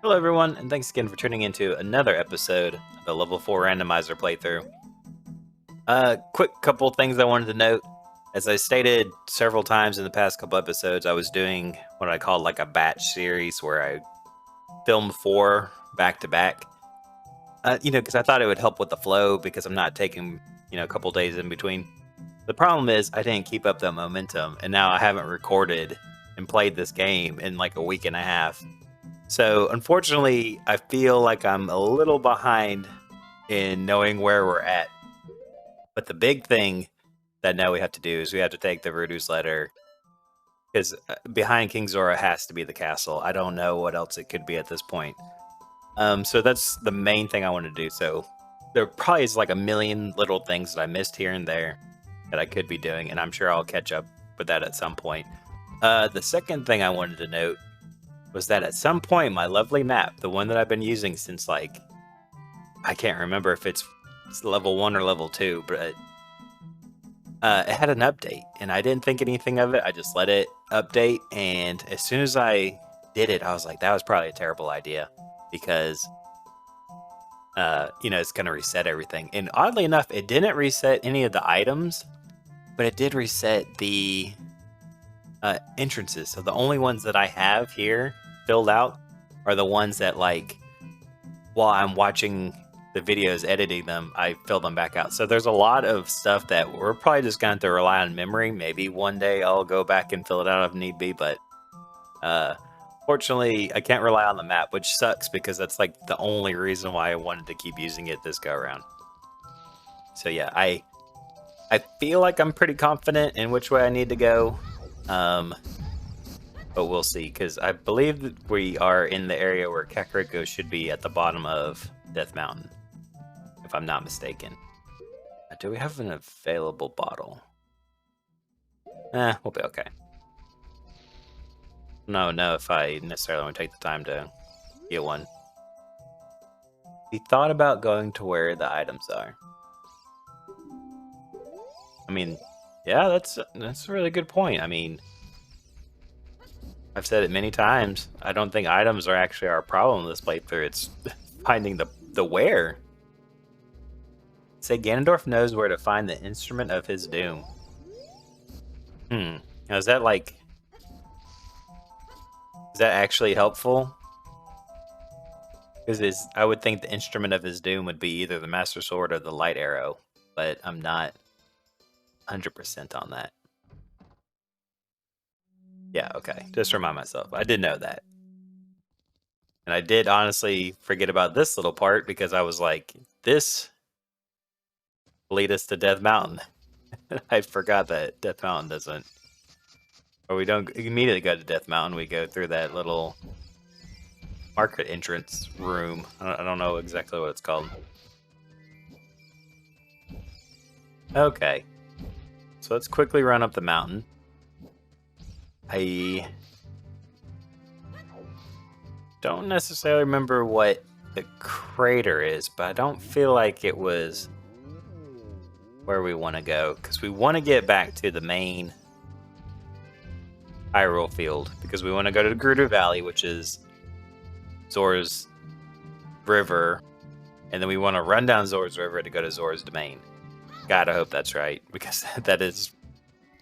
Hello everyone, and thanks again for tuning into another episode of the Level 4 Randomizer playthrough. Quick couple things I wanted to note. As I stated several times in the past couple episodes, I was doing what I call like a batch series where I filmed 4 back to back. Because I thought it would help with the flow because I'm not taking, a couple days in between. The problem is I didn't keep up that momentum, and now I haven't recorded and played this game in like a week and a half. So, unfortunately, I feel like I'm a little behind in knowing where we're at. But the big thing that now we have to do is we have to take the Rudu's letter. Because behind King Zora has to be the castle. I don't know what else it could be at this point. So that's the main thing I want to do. So there probably is like a million little things that I missed here and there that I could be doing. And I'm sure I'll catch up with that at some point. The second thing I wanted to note was that at some point my lovely map, the one that I've been using since like, I can't remember if it's level 1 or level 2, but it had an update and I didn't think anything of it. I just let it update, and as soon as I did it, I was like, that was probably a terrible idea because it's going to reset everything. And oddly enough, it didn't reset any of the items, but it did reset the entrances. So the only ones that I have here filled out are the ones that, like, while I'm watching the videos editing them, I fill them back out. So there's a lot of stuff that we're probably just going to have to rely on memory. Maybe one day I'll go back and fill it out if need be, but fortunately I can't rely on the map, which sucks because that's like the only reason why I wanted to keep using it this go around. So yeah, I feel like I'm pretty confident in which way I need to go. But we'll see, because I believe that we are in the area where Kakariko should be at the bottom of Death Mountain, if I'm not mistaken. Do we have an available bottle? We'll be okay. No, if I necessarily want to take the time to get one. We thought about going to where the items are. I mean, yeah, that's a really good point. I mean, I've said it many times. I don't think items are actually our problem in this playthrough. It's finding the where. Say Ganondorf knows where to find the instrument of his doom. Now, is that actually helpful? Because I would think the instrument of his doom would be either the Master Sword or the Light Arrow, but I'm not 100% on that. Yeah, okay. Just remind myself. I did know that. And I did honestly forget about this little part because I was like, this will lead us to Death Mountain. I forgot that Death Mountain doesn't... Or we don't immediately go to Death Mountain. We go through that little market entrance room. I don't know exactly what it's called. Okay. So let's quickly run up the mountain. I don't necessarily remember what the crater is, but I don't feel like it was where we want to go, because we want to get back to the main Hyrule field, because we want to go to the Gerudo Valley, which is Zora's River, and then we want to run down Zora's River to go to Zora's Domain. God, I hope that's right, because that is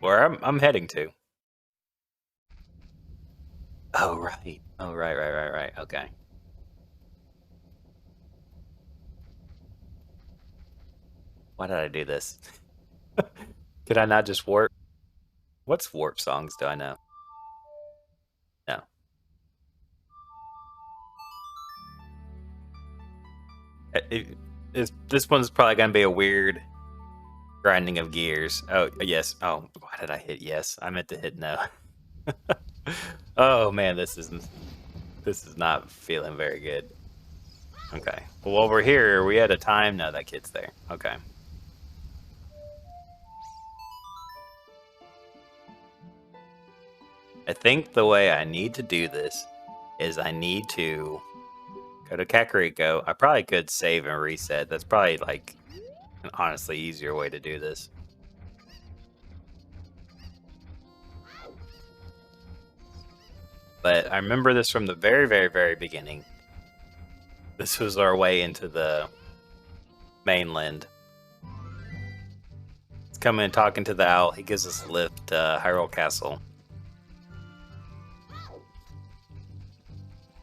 where I'm heading to. Oh, right. Oh, right. Okay. Why did I do this? Could I not just warp? What's warp songs do I know? No. This one's probably going to be a weird grinding of gears. Oh, yes. Oh, why did I hit yes? I meant to hit no. Oh man, this is not feeling very good. Okay. Well, while we're here, are we at a time? No, that kid's there. Okay. I think the way I need to do this is I need to go to Kakariko. I probably could save and reset. That's probably like an honestly easier way to do this. But I remember this from the very, very, very beginning. This was our way into the mainland. Let's come in talking to the owl. He gives us a lift to Hyrule Castle.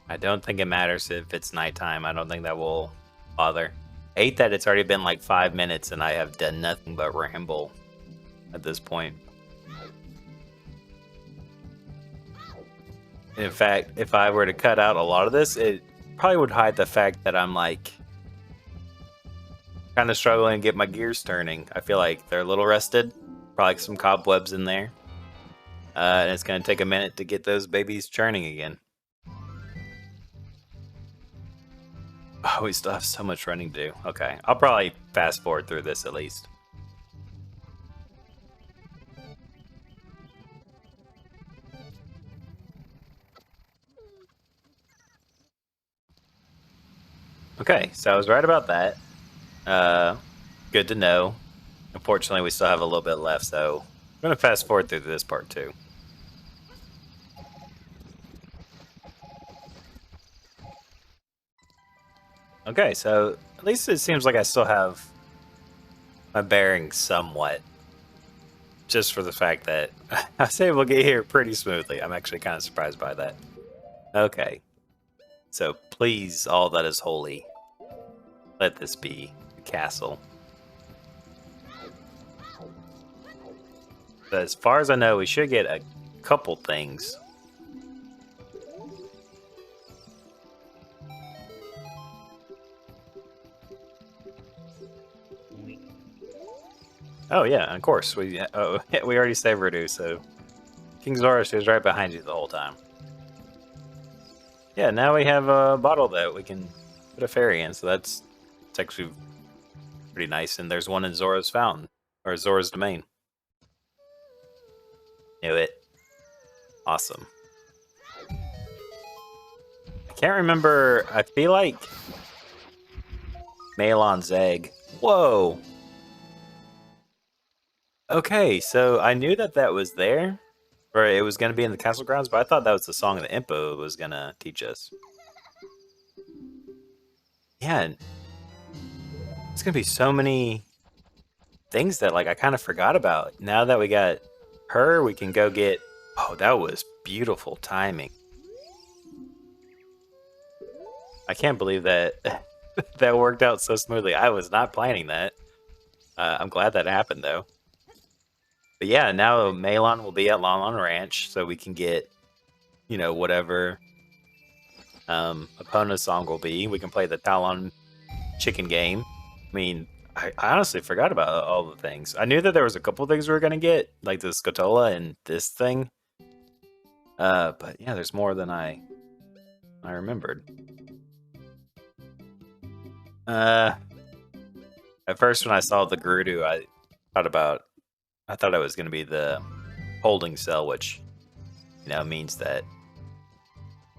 I don't think it matters if it's nighttime. I don't think that will bother. I hate that it's already been like 5 minutes and I have done nothing but ramble at this point. In fact, if I were to cut out a lot of this, it probably would hide the fact that I'm like kind of struggling to get my gears turning. I feel like they're a little rusted, probably some cobwebs in there. And it's going to take a minute to get those babies churning again. Oh, we still have so much running to do. Okay, I'll probably fast forward through this at least. Okay, so I was right about that. Good to know. Unfortunately, we still have a little bit left, so I'm going to fast forward through this part too. Okay, so at least it seems like I still have my bearings somewhat. Just for the fact that I was able to get here pretty smoothly. I'm actually kind of surprised by that. Okay. So please, all that is holy, let this be the castle. But as far as I know, we should get a couple things. Oh yeah, of course. We already saved Rudu, so King Zoroark is right behind you the whole time. Yeah, now we have a bottle that we can put a fairy in, so it's actually pretty nice. And there's one in Zora's fountain, or Zora's domain. Knew it. Awesome. I can't remember. I feel like Malon's egg. Whoa. Okay, so I knew that that was there, or it was going to be in the castle grounds, but I thought that was the song that Impa was going to teach us. Yeah, it's going to be so many things that like I kind of forgot about. Now that we got her, we can go get... Oh, that was beautiful timing. I can't believe that that worked out so smoothly. I was not planning that. I'm glad that happened, though. But yeah, now Malon will be at Lon Ranch, so we can get, you know, whatever Epona's song will be. We can play the Talon chicken game. I mean, I honestly forgot about all the things. I knew that there was a couple things we were going to get, like the skulltula and this thing. But yeah, there's more than I remembered. At first when I saw the Gerudo, I thought it was going to be the holding cell, which, you know, means that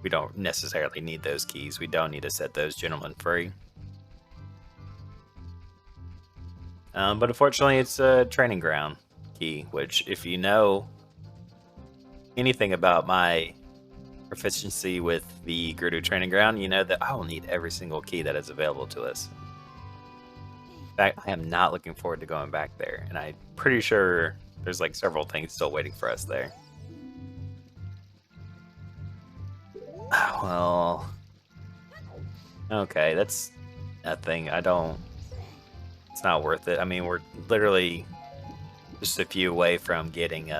we don't necessarily need those keys. We don't need to set those gentlemen free. But unfortunately, it's a training ground key, which, if you know anything about my proficiency with the Gerudo training ground, you know that I will need every single key that is available to us. In fact, I am not looking forward to going back there, and I'm pretty sure there's like several things still waiting for us there. Well, okay, that's nothing. It's not worth it. I mean, we're literally just a few away from getting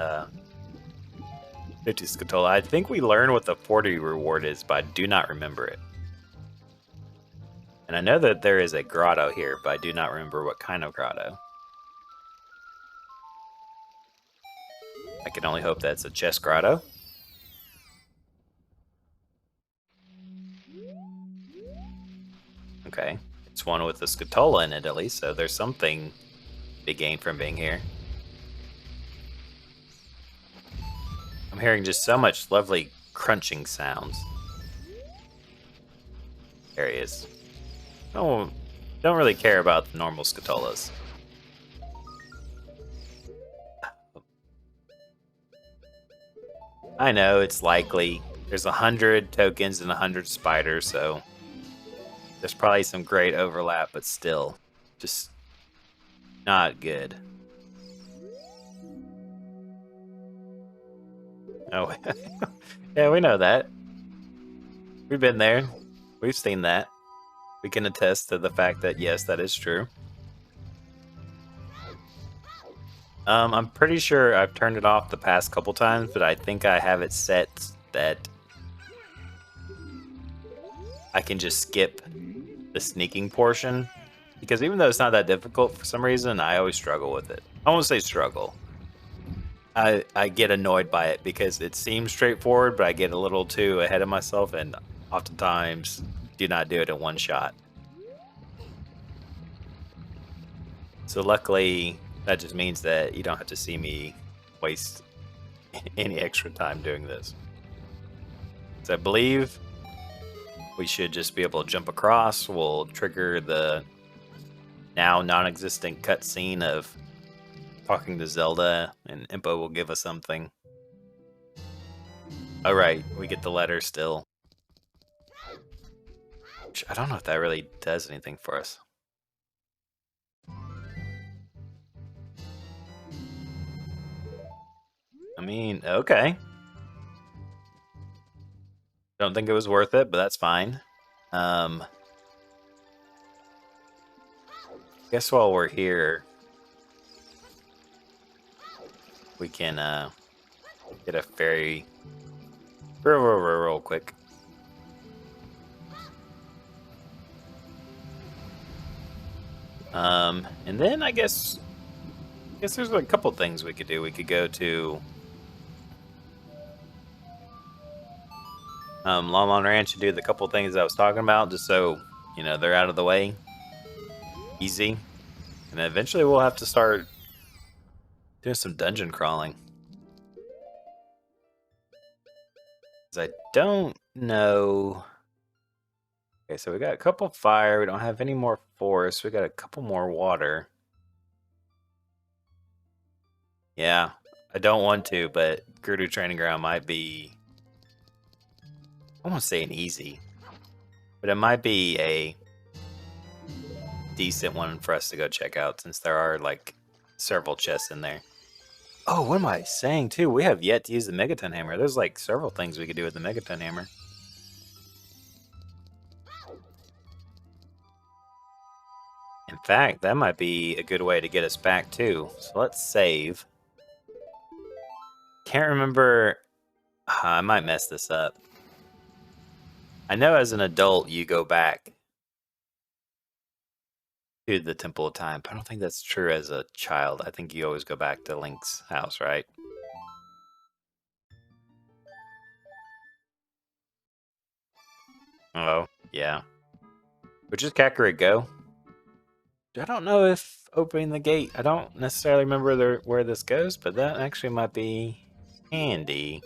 50 skulltula. I think we learned what the 40 reward is, but I do not remember it. And I know that there is a grotto here, but I do not remember what kind of grotto. I can only hope that's a chest grotto. Okay, it's one with a skulltula in it at least, so there's something to be gained from being here. I'm hearing just so much lovely crunching sounds. There he is. Oh, don't really care about the normal skulltulas. I know, it's likely. There's 100 tokens and 100 spiders, so There's probably some great overlap, but still, just not good. Oh, yeah, we know that. We've been there. We've seen that. We can attest to the fact that, yes, that is true. I'm pretty sure I've turned it off the past couple times, but I think I have it set that I can just skip the sneaking portion. Because even though it's not that difficult, for some reason, I always struggle with it. I won't say struggle. I get annoyed by it because it seems straightforward, but I get a little too ahead of myself and oftentimes do not do it in one shot. So luckily, that just means that you don't have to see me waste any extra time doing this. So I believe we should just be able to jump across. We'll trigger the now non-existent cutscene of talking to Zelda, and Impa will give us something. Alright, we get the letter still. Which I don't know if that really does anything for us. I mean, okay. Don't think it was worth it, but that's fine. Guess while we're here, we can get a fairy real quick. And then I guess there's a couple things we could do. We could go to Longmont Ranch and do the couple things I was talking about, just so you know they're out of the way. Easy. And then eventually we'll have to start doing some dungeon crawling. Because I don't know. Okay, so we got a couple fire. We don't have any more forest. We got a couple more water. Yeah, I don't want to, but Gerudo Training Ground might be, I won't say an easy, but it might be a decent one for us to go check out since there are like several chests in there. Oh, what am I saying too? We have yet to use the Megaton Hammer. There's like several things we could do with the Megaton Hammer. In fact, that might be a good way to get us back too. So let's save. Can't remember. I might mess this up. I know as an adult you go back to the Temple of Time, but I don't think that's true as a child. I think you always go back to Link's house, right? Oh, yeah. Which is Kakarot go? I don't know if opening the gate, I don't necessarily remember where this goes, but that actually might be handy.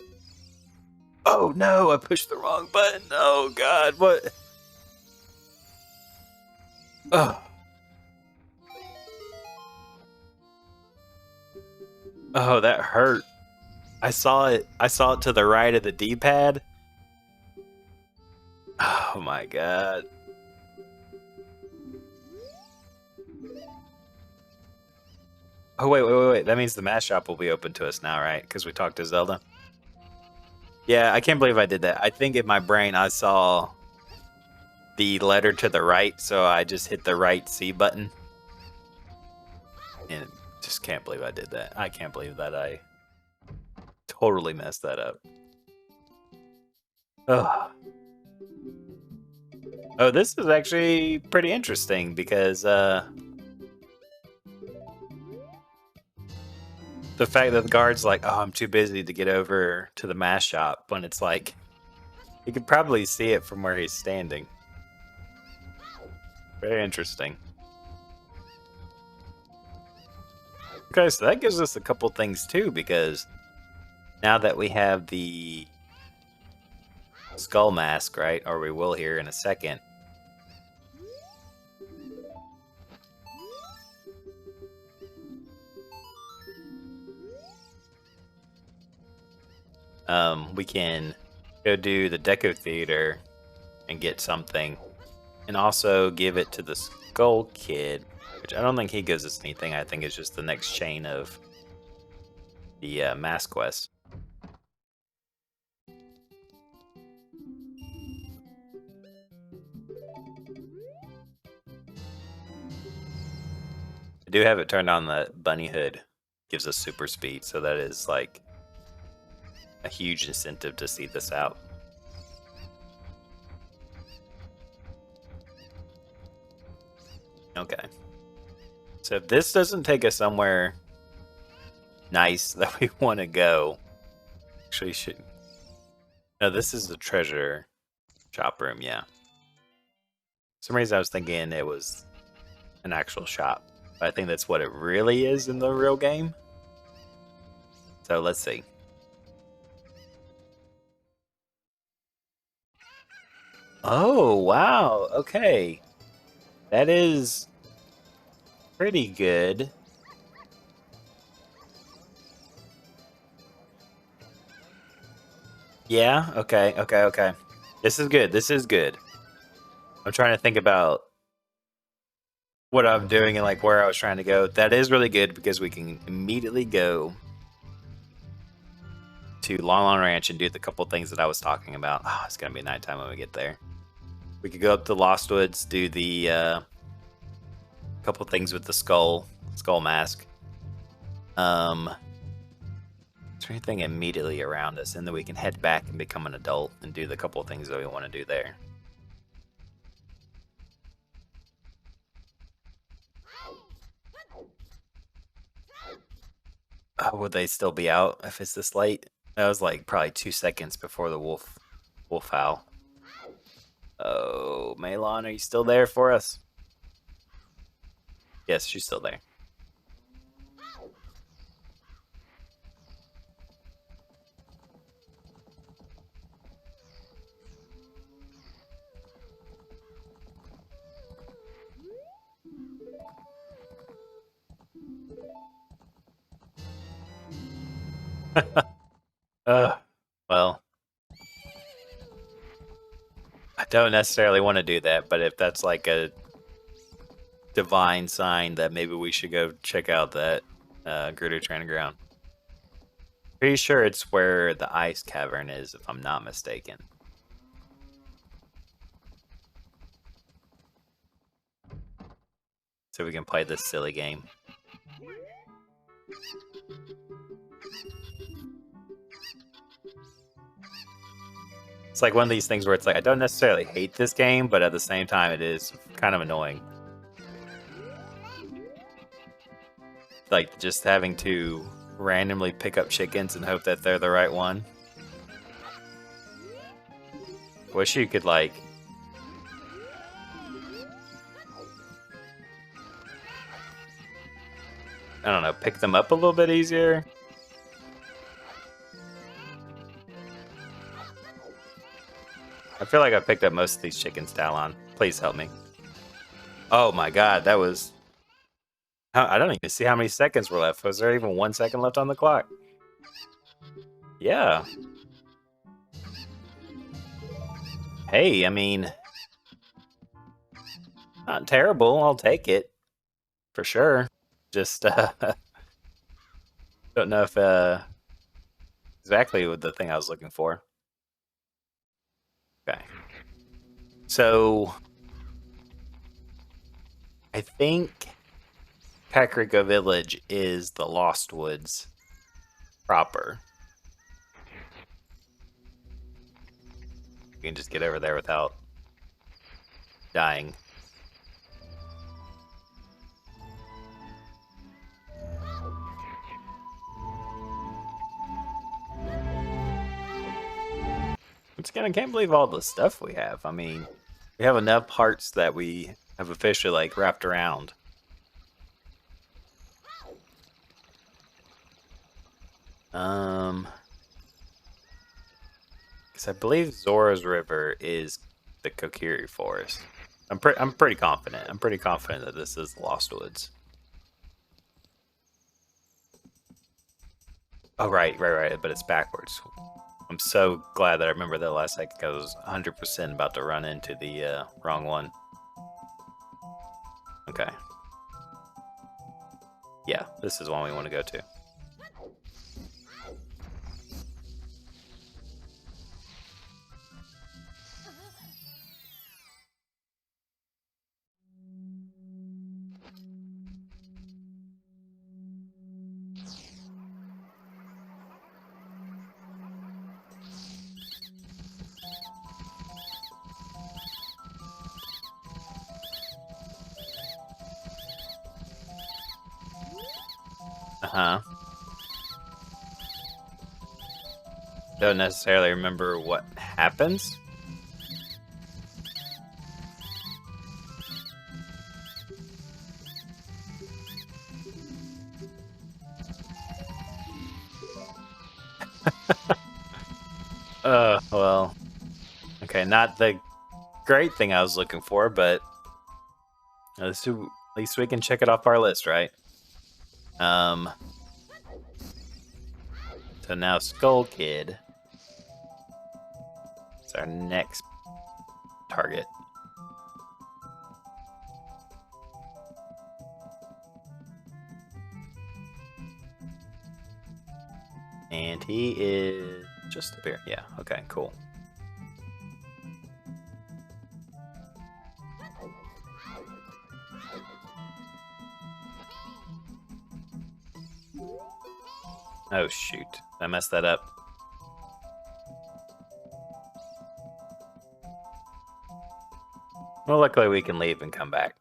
Oh no, I pushed the wrong button. Oh god, what? Oh. Oh, that hurt. I saw it to the right of the D-pad. Oh my god. Oh, wait. That means the mash shop will be open to us now, right? Because we talked to Zelda. Yeah, I can't believe I did that. I think in my brain I saw the letter to the right, so I just hit the right C button. And just can't believe I did that. I can't believe that I totally messed that up. Ugh. Oh, this is actually pretty interesting because the fact that the guard's like, oh, I'm too busy to get over to the mash shop, when it's like, you could probably see it from where he's standing. Very interesting. Okay, so that gives us a couple things too, because now that we have the skull mask, right, or we will here in a second, we can go do the Deco Theater and get something and also give it to the Skull Kid, which I don't think he gives us anything. I think it's just the next chain of the mask quest. I do have it turned on the bunny hood. Gives us super speed, so that is like a huge incentive to see this out. Okay. So if this doesn't take us somewhere nice that we want to go, actually should. No, this is the treasure shop room, yeah. For some reason I was thinking it was an actual shop. But I think that's what it really is in the real game. So let's see. Oh, wow. Okay. That is pretty good. Yeah, okay. This is good. This is good. I'm trying to think about what I'm doing and like where I was trying to go. That is really good because we can immediately go to Long Long Ranch and do the couple things that I was talking about. Oh, it's gonna be nighttime when we get there. We could go up to Lost Woods, do the couple things with the skull mask. Is there anything immediately around us, and then we can head back and become an adult and do the couple things that we want to do there. Would they still be out if it's this late? That was like probably 2 seconds before the wolf howl. Oh, Malon, are you still there for us? Yes, she's still there. Well, I don't necessarily want to do that, but if that's like a divine sign that maybe we should go check out that Gerudo Training Ground. Pretty sure it's where the ice cavern is, if I'm not mistaken. So we can play this silly game. It's like one of these things where it's like, I don't necessarily hate this game, but at the same time, it is kind of annoying. Like, just having to randomly pick up chickens and hope that they're the right one. Wish you could, like... I don't know, pick them up a little bit easier. I feel like I picked up most of these chickens, Talon. Please help me. Oh my god, that was... I don't even see how many seconds were left. Was there even 1 second left on the clock? Yeah. Hey, I mean... Not terrible, I'll take it. For sure. Just, don't know if, exactly what the thing I was looking for. Okay. So... I think... Kakariko Village is the Lost Woods proper. You can just get over there without dying. Once again, I can't believe all the stuff we have. I mean, we have enough hearts that we have officially like wrapped around. Because I believe Zora's River is the Kokiri Forest. I'm pretty confident. I'm pretty confident that this is Lost Woods. Oh, right. But it's backwards. I'm so glad that I remember that last second because I was 100% about to run into the wrong one. Okay. Yeah, this is one we want to go to. Uh-huh. Don't necessarily remember what happens. Well. Okay, not the great thing I was looking for, but at least we can check it off our list, right? So now Skull Kid is our next target. And he is just a bear. Yeah, okay, cool. Oh, shoot. I messed that up. Well, luckily we can leave and come back.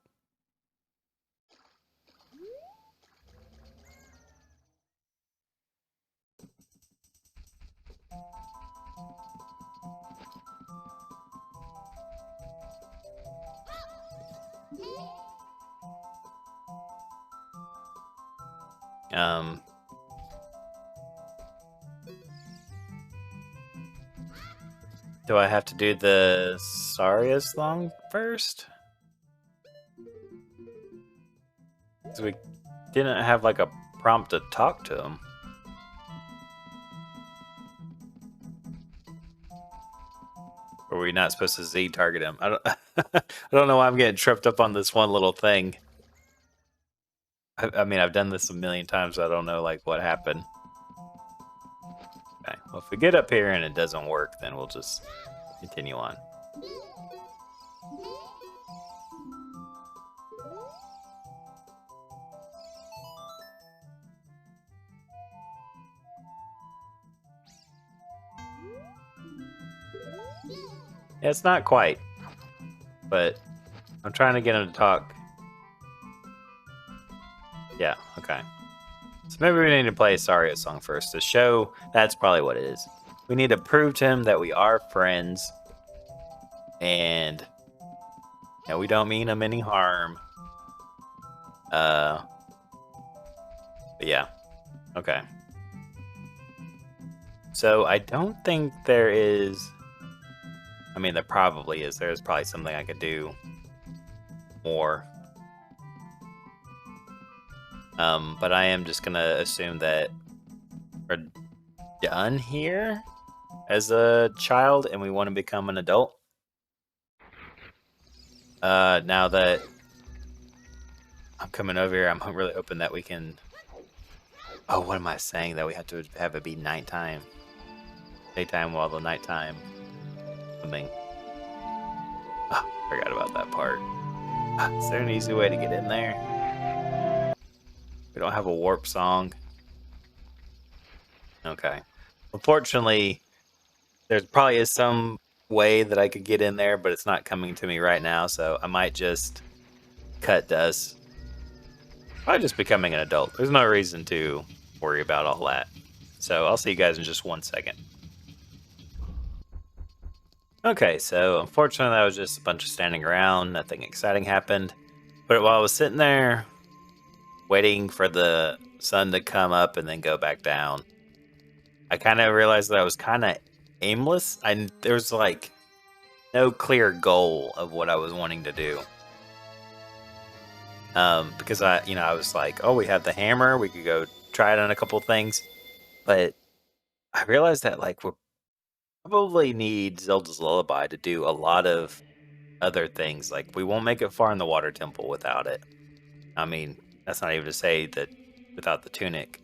Do I have to do the Sarius Long first? Because we didn't have like a prompt to talk to him. Or were we not supposed to Z target him? I don't know why I'm getting tripped up on this one little thing. I mean, I've done this a million times. So I don't know like what happened. Okay. Well, if we get up here and it doesn't work, then we'll just continue on. Yeah, it's not quite, but I'm trying to get him to talk. Yeah, okay. So maybe we need to play a Saria song first to show that's probably what it is. We need to prove to him that we are friends and we don't mean him any harm. But yeah, okay. So I don't think there is. I mean, there probably is. There's probably something I could do more. But I am just gonna assume that we're done here as a child and we want to become an adult. Now that I'm coming over here, I'm really hoping that we can... Oh, what am I saying? That we have to have it be nighttime. Daytime while the nighttime something. Oh, forgot about that part. Is there an easy way to get in there? We don't have a warp song. Okay. Unfortunately, there probably is some way that I could get in there, but it's not coming to me right now, so I might just cut dust. Probably just becoming an adult. There's no reason to worry about all that. So I'll see you guys in just 1 second. Okay, so unfortunately that was just a bunch of standing around. Nothing exciting happened. But while I was sitting there waiting for the sun to come up and then go back down, I kind of realized that I was kind of aimless. There's like no clear goal of what I was wanting to do. Because I was like, oh, we have the hammer. We could go try it on a couple things. But I realized that like we probably need Zelda's Lullaby to do a lot of other things. Like we won't make it far in the water temple without it. I mean, that's not even to say that without the tunic.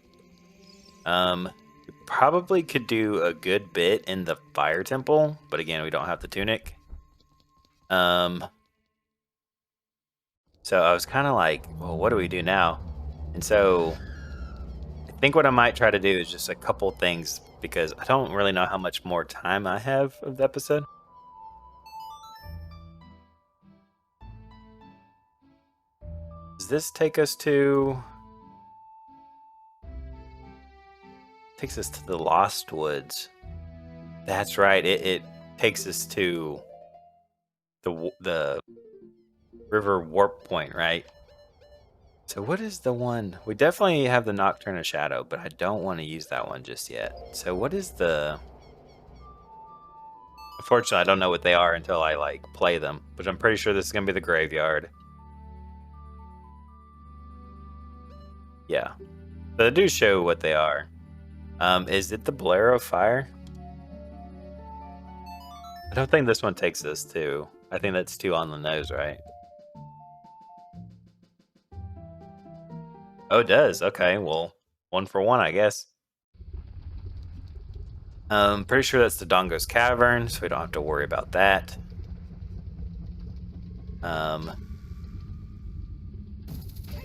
We probably could do a good bit in the fire temple, but again, we don't have the tunic. So I was kind of like, well, what do we do now? And so I think what I might try to do is just a couple things because I don't really know how much more time I have of the episode. Does this take us to... Takes us to the Lost Woods. That's right. It takes us to the River Warp Point, right? So what is the one? We definitely have the Nocturne Shadow, but I don't want to use that one just yet. So what is the... Unfortunately, I don't know what they are until I like play them, but I'm pretty sure this is gonna be the graveyard. Yeah, so they do show what they are. Is it the Blare of Fire? I don't think this one takes us to. I think that's too on the nose, right? Oh, it does. Okay, well, 1 for 1, I guess. Pretty sure that's the Dongo's Cavern, so we don't have to worry about that.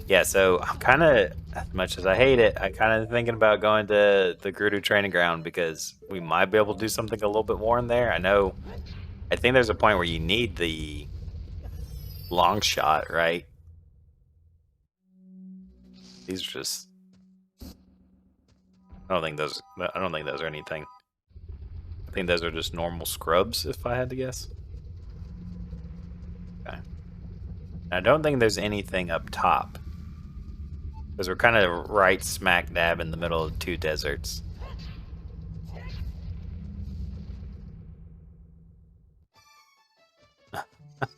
Yeah, so I'm kind of, as much as I hate it, I kind of thinking about going to the Gerudo Training Ground because we might be able to do something a little bit more in there. I think there's a point where you need the long shot, right? These are just, I don't think those are anything. I think those are just normal scrubs, if I had to guess. Okay. I don't think there's anything up top. Because we're kind of right smack dab in the middle of 2 deserts.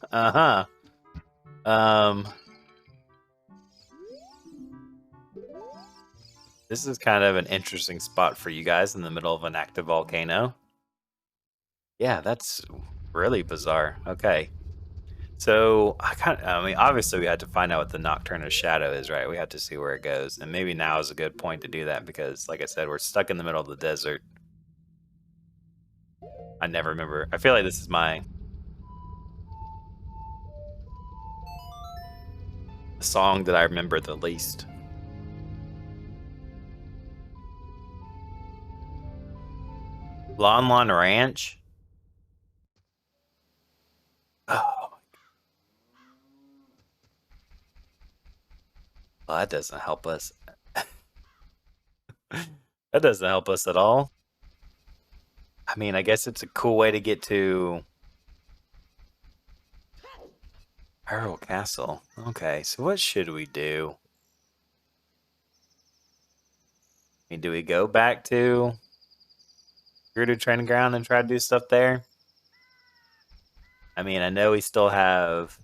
Uh-huh. This is kind of an interesting spot for you guys in the middle of an active volcano. Yeah, that's really bizarre. Okay. So, I mean, obviously we had to find out what the Nocturne Shadow is, right? We have to see where it goes. And maybe now is a good point to do that because, like I said, we're stuck in the middle of the desert. I never remember. I feel like this is my song that I remember the least. Lon Lon Ranch? Oh. Well, that doesn't help us. That doesn't help us at all. I mean, I guess it's a cool way to get to Hyrule Castle. Okay, so what should we do? I mean, do we go back to Gerudo Training Ground and try to do stuff there? I mean, I know we still have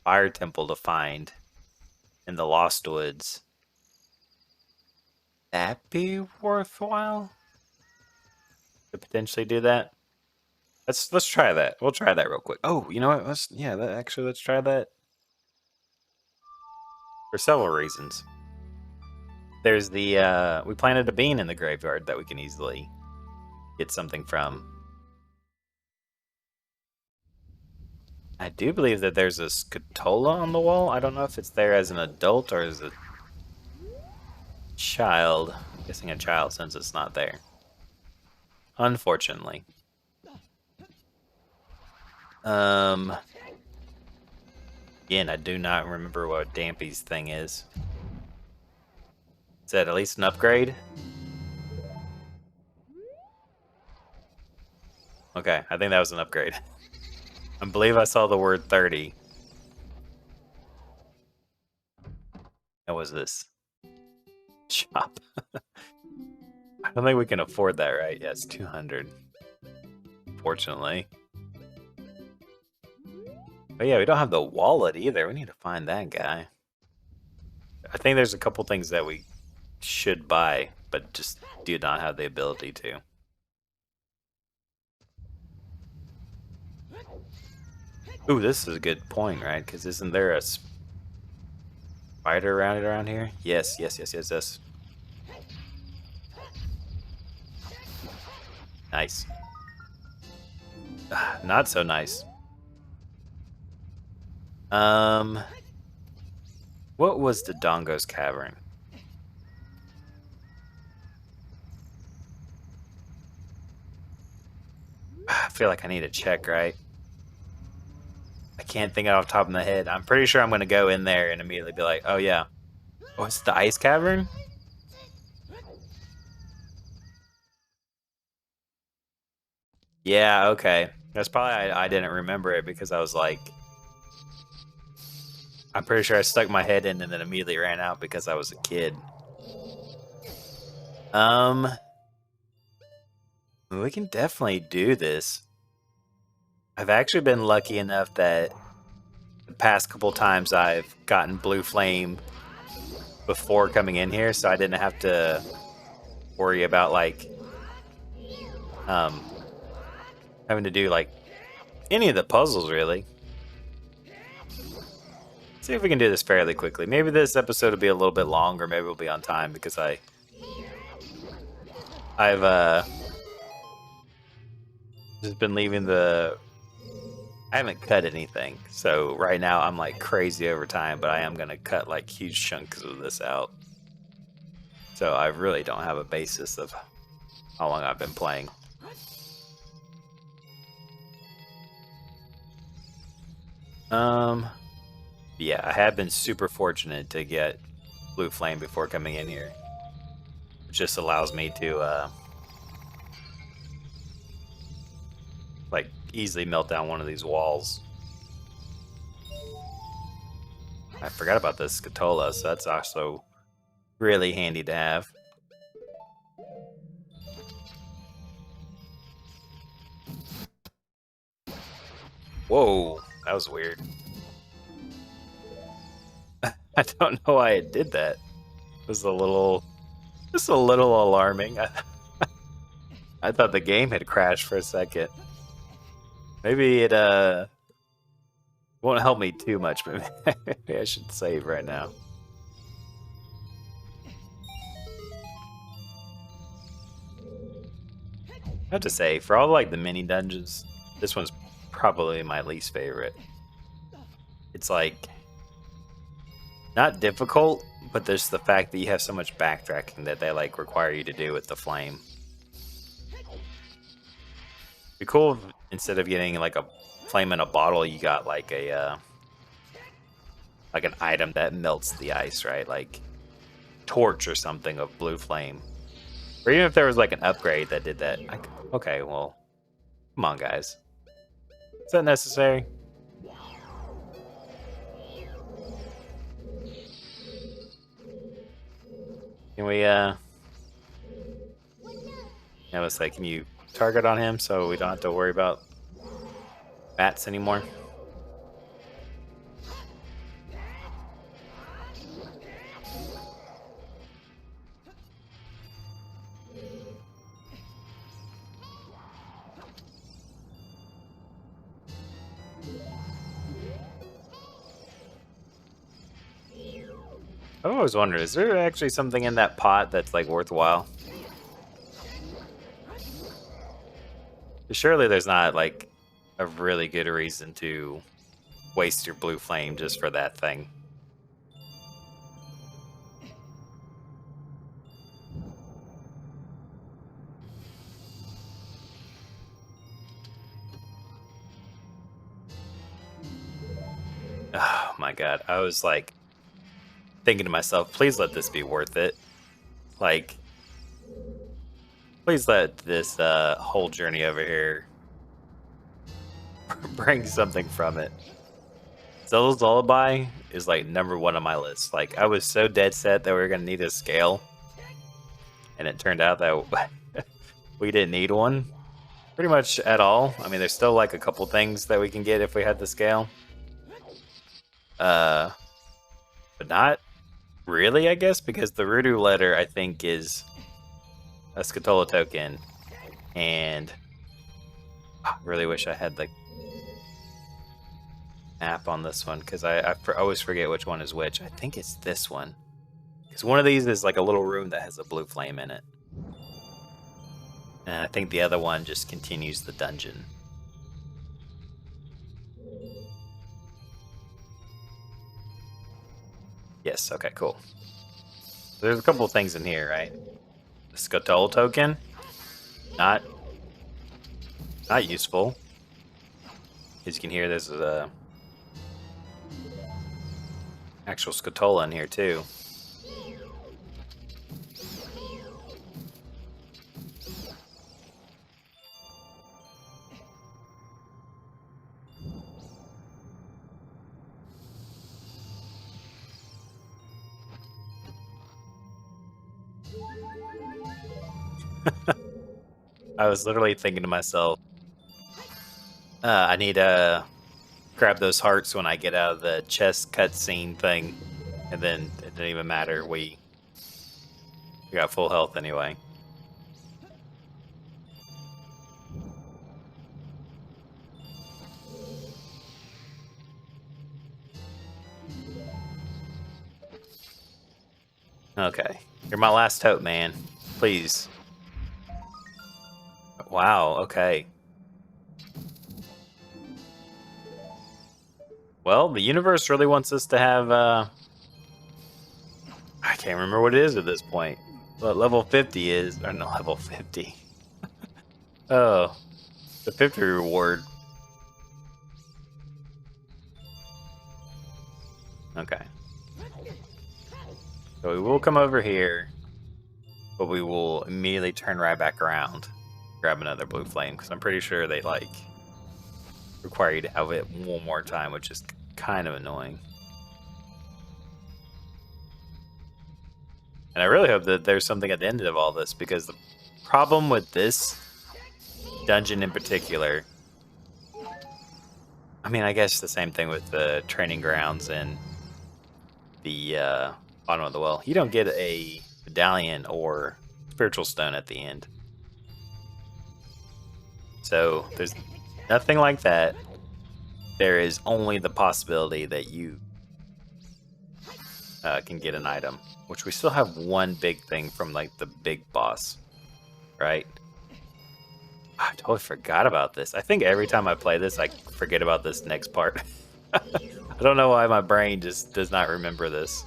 Fire Temple to find in the Lost Woods. That be worthwhile to potentially do that? Let's try that. We'll try that real quick. Oh, you know what? Let's try that for several reasons. There's the we planted a bean in the graveyard that we can easily get something from. I do believe that there's a skulltula on the wall. I don't know if it's there as an adult or as a child. I'm guessing a child since it's not there. Unfortunately. Again, I do not remember what Dampy's thing is. Is that at least an upgrade? Okay, I think that was an upgrade. I believe I saw the word 30. What was this? Shop. I don't think we can afford that, right? Yeah, it's 200. Fortunately. But yeah, we don't have the wallet either. We need to find that guy. I think there's a couple things that we should buy, but just do not have the ability to. Ooh, this is a good point, right? Because isn't there a... spider around here? Yes, yes, yes, yes, yes. Nice. Not so nice. What was the Dongo's Cavern? I feel like I need to check, right? I can't think off the top of my head. I'm pretty sure I'm going to go in there and immediately be like, oh yeah. Oh, it's the Ice Cavern? Yeah, okay. That's probably I didn't remember it because I was like, I'm pretty sure I stuck my head in and then immediately ran out because I was a kid. We can definitely do this. I've actually been lucky enough that the past couple times I've gotten blue flame before coming in here, so I didn't have to worry about like having to do like any of the puzzles really. See if we can do this fairly quickly. Maybe this episode will be a little bit longer. Maybe we'll be on time because I've just been leaving the. I haven't cut anything, so right now I'm like crazy over time. But I am gonna cut like huge chunks of this out. So I really don't have a basis of how long I've been playing. Yeah, I have been super fortunate to get blue flame before coming in here. It just allows me to like easily melt down one of these walls. I forgot about this skulltula, so that's also really handy to have. Whoa, that was weird. I don't know why it did that. It was just a little alarming. I thought the game had crashed for a second. Maybe it won't help me too much, but maybe I should save right now. I have to say, for all like the mini dungeons, this one's probably my least favorite. It's like not difficult, but there's the fact that you have so much backtracking that they like require you to do with the flame. Be cool if instead of getting like a flame in a bottle, you got like a like an item that melts the ice, right? Like torch or something of blue flame. Or even if there was like an upgrade that did that. Okay, well, come on, guys. Is that necessary? Can we, yeah, let's say, can you target on him so we don't have to worry about bats anymore? I've always wondered, is there actually something in that pot that's like worthwhile? Surely there's not like a really good reason to waste your blue flame just for that thing. Oh my god, I was like thinking to myself, please let this be worth it. Like, please let this whole journey over here bring something from it. Zelda's Lullaby is like #1 on my list. Like, I was so dead set that we were gonna need a scale, and it turned out that we didn't need one pretty much at all. I mean, there's still like a couple things that we can get if we had the scale, but not really, I guess, because the Rudu letter I think is a skulltula token, and I really wish I had the map on this one because I always forget which one is which. I think it's this one. Because one of these is like a little room that has a blue flame in it. And I think the other one just continues the dungeon. Yes, okay, cool. There's a couple of things in here, right? The skulltula token, not useful. As you can hear, there's a actual skulltula in here too. I was literally thinking to myself, I need to grab those hearts when I get out of the chest cutscene thing, and then it didn't even matter. We got full health anyway. Okay, you're my last hope, man. Please. Wow. Okay. Well, the universe really wants us to have, I can't remember what it is at this point. What level 50 is, or no, level 50. Oh, the 50 reward. Okay. So we will come over here, but we will immediately turn right back around, grab another blue flame, because I'm pretty sure they, like, require you to have it one more time, which is kind of annoying. And I really hope that there's something at the end of all this, because the problem with this dungeon in particular, I mean, I guess the same thing with the training grounds and the bottom of the well. You don't get a medallion or spiritual stone at the end. So there's nothing like that. There is only the possibility that you can get an item, which we still have one big thing from like the big boss, right? I totally forgot about this. I think every time I play this, I forget about this next part. I don't know why my brain just does not remember this.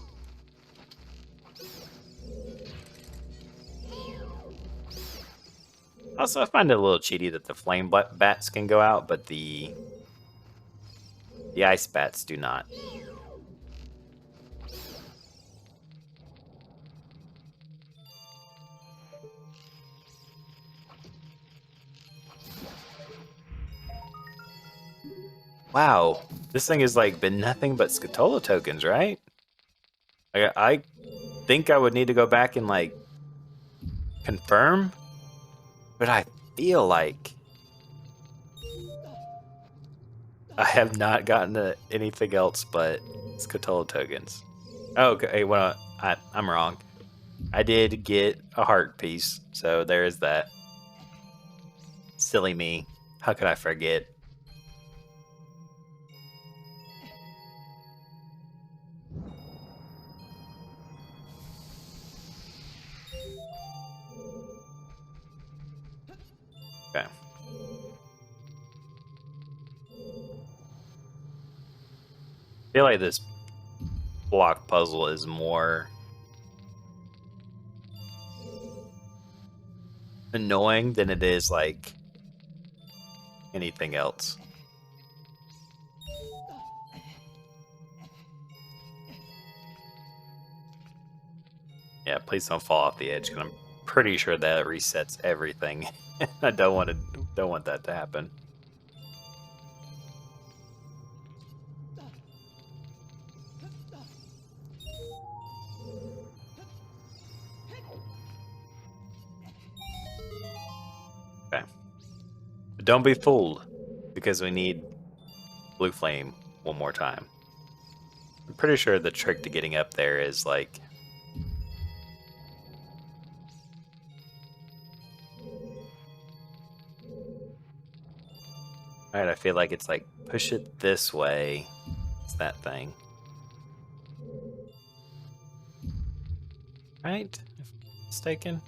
Also, I find it a little cheaty that the flame bats can go out, but the ice bats do not. Wow, this thing has like been nothing but skulltula tokens, right? I think I would need to go back and like confirm, but I feel like I have not gotten anything else but skulltula tokens. Oh, okay, well, I'm wrong. I did get a heart piece, so there is that. Silly me. How could I forget? Okay. I feel like this block puzzle is more annoying than it is like anything else. Yeah, please don't fall off the edge, because I'm pretty sure that resets everything. I don't want that to happen. Okay. But don't be fooled, because we need blue flame one more time. I'm pretty sure the trick to getting up there is like Alright, I feel like it's like push it this way. It's that thing. Right? If I'm mistaken.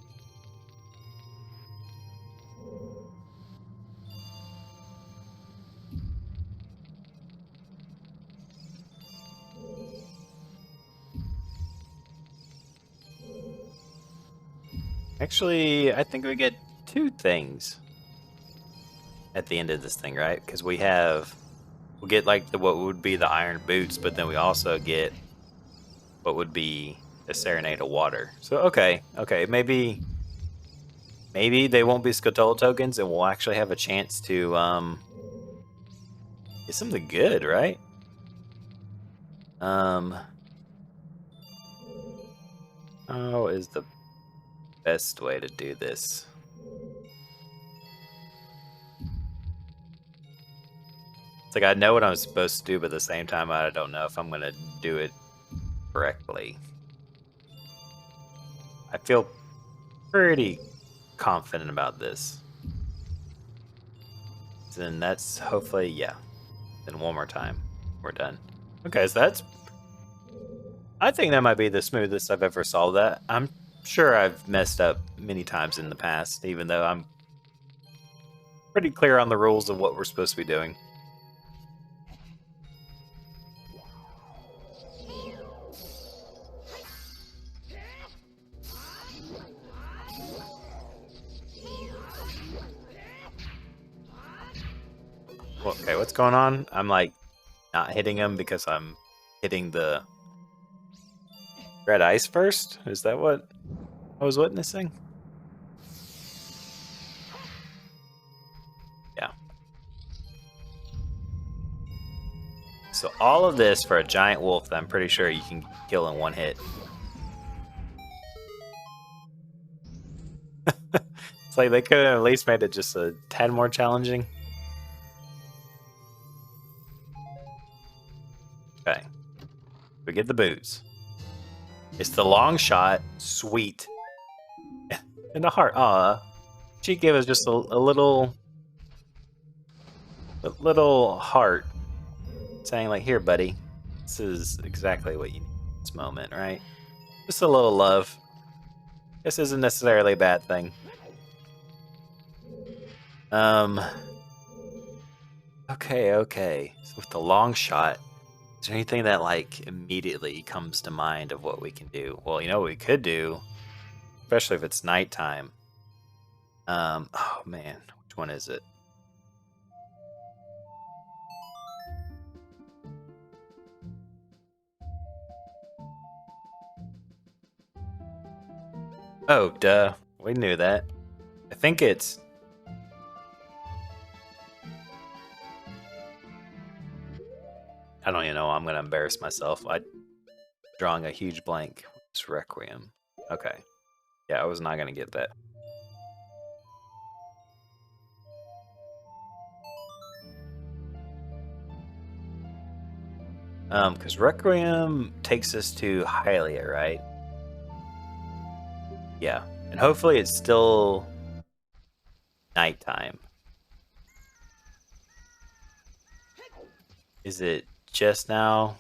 Actually, I think we get 2 things at the end of this thing, right? Because we'll get like what would be the iron boots, but then we also get what would be a serenade of water. So okay, maybe they won't be skulltula tokens, and we'll actually have a chance to get something good, right? How is the best way to do this? It's like I know what I'm supposed to do, but at the same time, I don't know if I'm gonna do it correctly. I feel pretty confident about this. Then that's hopefully, yeah. Then one more time, we're done. Okay, so I think that might be the smoothest I've ever solved that. I'm sure I've messed up many times in the past, even though I'm pretty clear on the rules of what we're supposed to be doing. Okay, what's going on? I'm like not hitting him because I'm hitting the red ice first? Is that what I was witnessing? Yeah. So all of this for a giant wolf that I'm pretty sure you can kill in one hit. It's like they could have at least made it just a tad more challenging. Okay. We get the booze. It's the long shot, sweet. And a heart. Aw. She gave us just a little heart. Saying like, here, buddy. This is exactly what you need in this moment, right? Just a little love. This isn't necessarily a bad thing. Okay. So with the long shot, is there anything that like immediately comes to mind of what we can do? Well, you know what we could do, especially if it's nighttime. Oh man, which one is it? Oh, duh. We knew that. I think it's... I don't even know. I'm going to embarrass myself. I'm drawing a huge blank. It's Requiem. Okay. Yeah, I was not going to get that. Because Requiem takes us to Hylia, right? Yeah. And hopefully it's still nighttime. Is it just now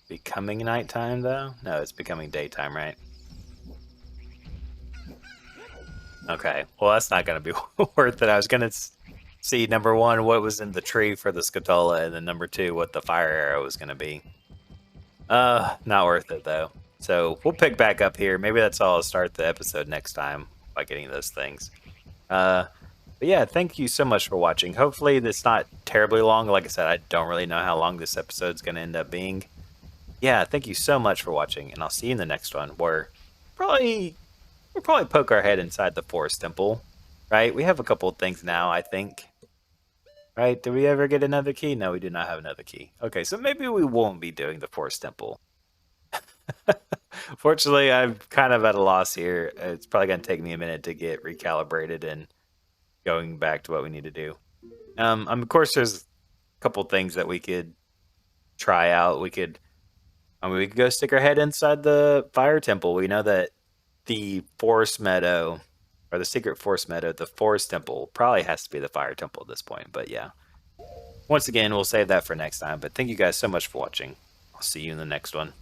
becoming nighttime, though? No, it's becoming daytime, right? Okay. Well, that's not going to be worth it. I was going to see, number one, what was in the tree for the skulltula, and then number two, what the fire arrow was going to be. Not worth it, though. So we'll pick back up here. Maybe that's all. I'll start the episode next time by getting those things. But yeah, thank you so much for watching. Hopefully it's not terribly long. Like I said, I don't really know how long this episode's going to end up being. Yeah, thank you so much for watching, and I'll see you in the next one, where we'll probably poke our head inside the forest temple, right? We have a couple of things now, I think. Right? Did we ever get another key? No, we do not have another key. Okay, so maybe we won't be doing the forest temple. Fortunately, I'm kind of at a loss here. It's probably going to take me a minute to get recalibrated and going back to what we need to do. Of course, there's a couple things that we could try out. We could go stick our head inside the fire temple. We know that the forest meadow, or the secret forest meadow, the forest temple. Probably has to be the fire temple at this point, but yeah. Once again, we'll save that for next time, but thank you guys so much for watching. I'll see you in the next one.